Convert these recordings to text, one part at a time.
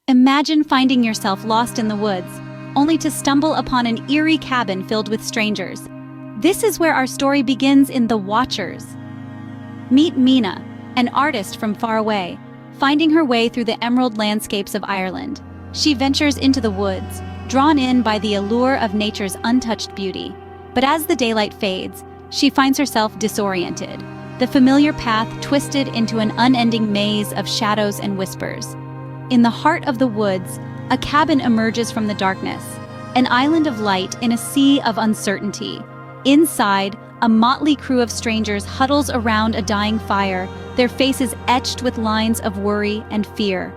Imagine finding yourself lost in the woods, only to stumble upon an eerie cabin filled with strangers. This is where our story begins in The Watchers. Meet Mina, an artist from far away, finding her way through the emerald landscapes of Ireland. She ventures into the woods, drawn in by the allure of nature's untouched beauty. But as the daylight fades, she finds herself disoriented, the familiar path twisted into an unending maze of shadows and whispers. In the heart of the woods, a cabin emerges from the darkness, an island of light in a sea of uncertainty. Inside, a motley crew of strangers huddles around a dying fire, their faces etched with lines of worry and fear.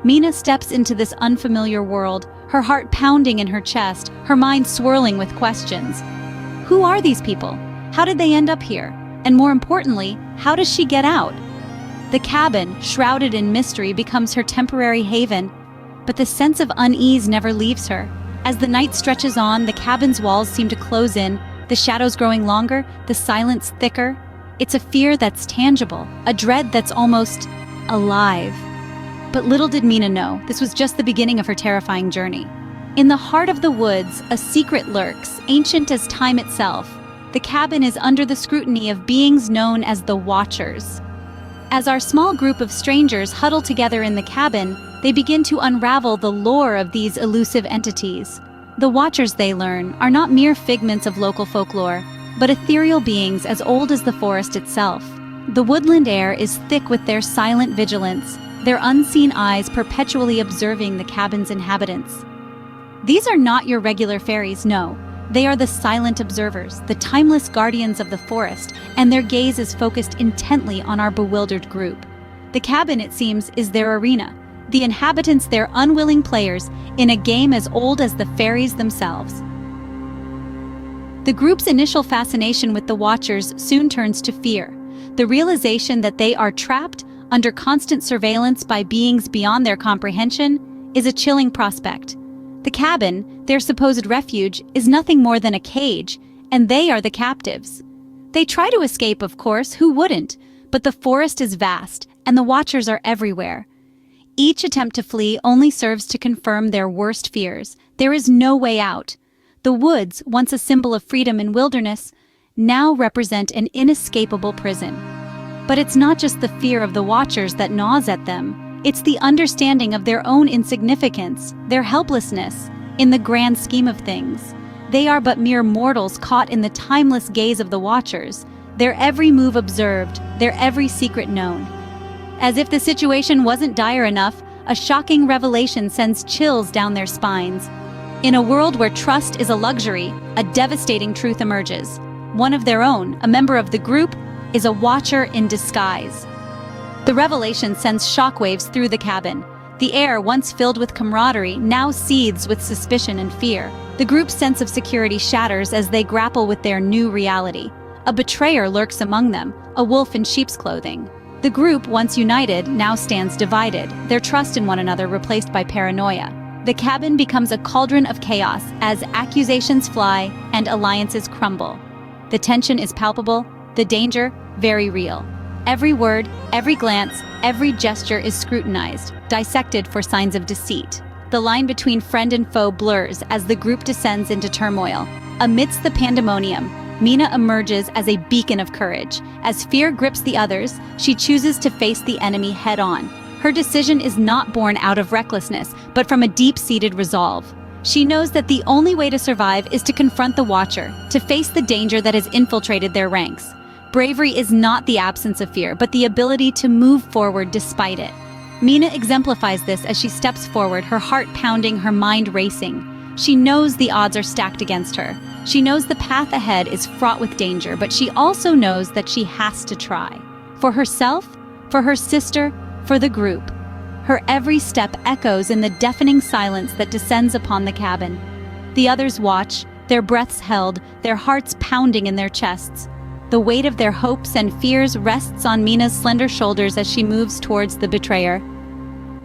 Mina steps into this unfamiliar world, her heart pounding in her chest, her mind swirling with questions. Who are these people? How did they end up here? And more importantly, how does she get out? The cabin, shrouded in mystery, becomes her temporary haven, but the sense of unease never leaves her. As the night stretches on, the cabin's walls seem to close in, the shadows growing longer, the silence thicker. It's a fear that's tangible, a dread that's almost alive. But little did Mina know, this was just the beginning of her terrifying journey. In the heart of the woods, a secret lurks, ancient as time itself. The cabin is under the scrutiny of beings known as the Watchers. As our small group of strangers huddle together in the cabin, they begin to unravel the lore of these elusive entities. The Watchers, they learn, are not mere figments of local folklore, but ethereal beings as old as the forest itself. The woodland air is thick with their silent vigilance, their unseen eyes perpetually observing the cabin's inhabitants. These are not your regular fairies, no. They are the silent observers, the timeless guardians of the forest, and their gaze is focused intently on our bewildered group. The cabin, it seems, is their arena, the inhabitants their unwilling players in a game as old as the fairies themselves. The group's initial fascination with the Watchers soon turns to fear. The realization that they are trapped under constant surveillance by beings beyond their comprehension is a chilling prospect. The cabin, their supposed refuge, is nothing more than a cage, and they are the captives. They try to escape, of course, who wouldn't? But the forest is vast, and the Watchers are everywhere. Each attempt to flee only serves to confirm their worst fears. There is no way out. The woods, once a symbol of freedom and wilderness, now represent an inescapable prison. But it's not just the fear of the Watchers that gnaws at them. It's the understanding of their own insignificance, their helplessness, in the grand scheme of things. They are but mere mortals caught in the timeless gaze of the Watchers, their every move observed, their every secret known. As if the situation wasn't dire enough, a shocking revelation sends chills down their spines. In a world where trust is a luxury, a devastating truth emerges. One of their own, a member of the group, is a Watcher in disguise. The revelation sends shockwaves through the cabin. The air, once filled with camaraderie, now seethes with suspicion and fear. The group's sense of security shatters as they grapple with their new reality. A betrayer lurks among them, a wolf in sheep's clothing. The group, once united, now stands divided, their trust in one another replaced by paranoia. The cabin becomes a cauldron of chaos as accusations fly and alliances crumble. The tension is palpable, the danger very real. Every word, every glance, every gesture is scrutinized, dissected for signs of deceit. The line between friend and foe blurs as the group descends into turmoil. Amidst the pandemonium, Mina emerges as a beacon of courage. As fear grips the others, she chooses to face the enemy head-on. Her decision is not born out of recklessness, but from a deep-seated resolve. She knows that the only way to survive is to confront the Watcher, to face the danger that has infiltrated their ranks. Bravery is not the absence of fear, but the ability to move forward despite it. Mina exemplifies this as she steps forward, her heart pounding, her mind racing. She knows the odds are stacked against her. She knows the path ahead is fraught with danger, but she also knows that she has to try. For herself, for her sister, for the group. Her every step echoes in the deafening silence that descends upon the cabin. The others watch, their breaths held, their hearts pounding in their chests. The weight of their hopes and fears rests on Mina's slender shoulders as she moves towards the betrayer.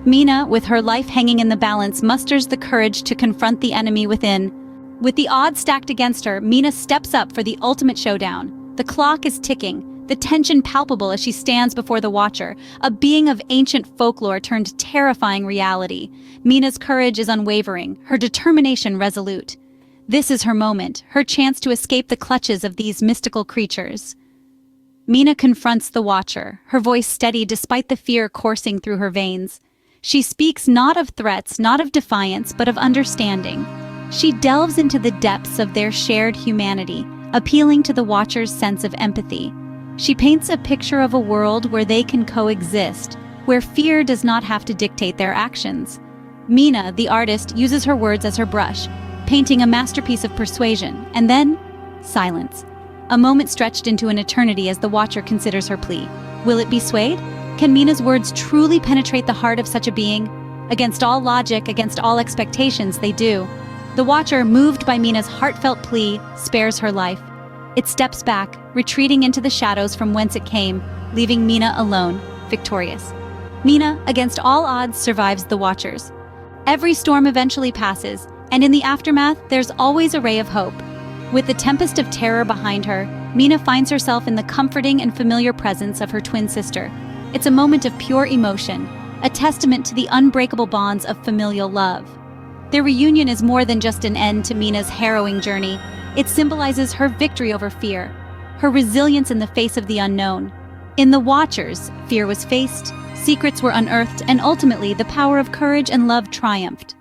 Mina, with her life hanging in the balance, musters the courage to confront the enemy within. With the odds stacked against her, Mina steps up for the ultimate showdown. The clock is ticking, the tension palpable as she stands before the Watcher, a being of ancient folklore turned terrifying reality. Mina's courage is unwavering, her determination resolute. This is her moment, her chance to escape the clutches of these mystical creatures. Mina confronts the Watcher, her voice steady despite the fear coursing through her veins. She speaks not of threats, not of defiance, but of understanding. She delves into the depths of their shared humanity, appealing to the Watcher's sense of empathy. She paints a picture of a world where they can coexist, where fear does not have to dictate their actions. Mina, the artist, uses her words as her brush, painting a masterpiece of persuasion, and then silence. A moment stretched into an eternity as the Watcher considers her plea. Will it be swayed? Can Mina's words truly penetrate the heart of such a being? Against all logic, against all expectations, they do. The Watcher, moved by Mina's heartfelt plea, spares her life. It steps back, retreating into the shadows from whence it came, leaving Mina alone, victorious. Mina, against all odds, survives the Watchers. Every storm eventually passes, and in the aftermath, there's always a ray of hope. With the tempest of terror behind her, Mina finds herself in the comforting and familiar presence of her twin sister. It's a moment of pure emotion, a testament to the unbreakable bonds of familial love. Their reunion is more than just an end to Mina's harrowing journey. It symbolizes her victory over fear, her resilience in the face of the unknown. In the Watchers, fear was faced, secrets were unearthed, and ultimately the power of courage and love triumphed.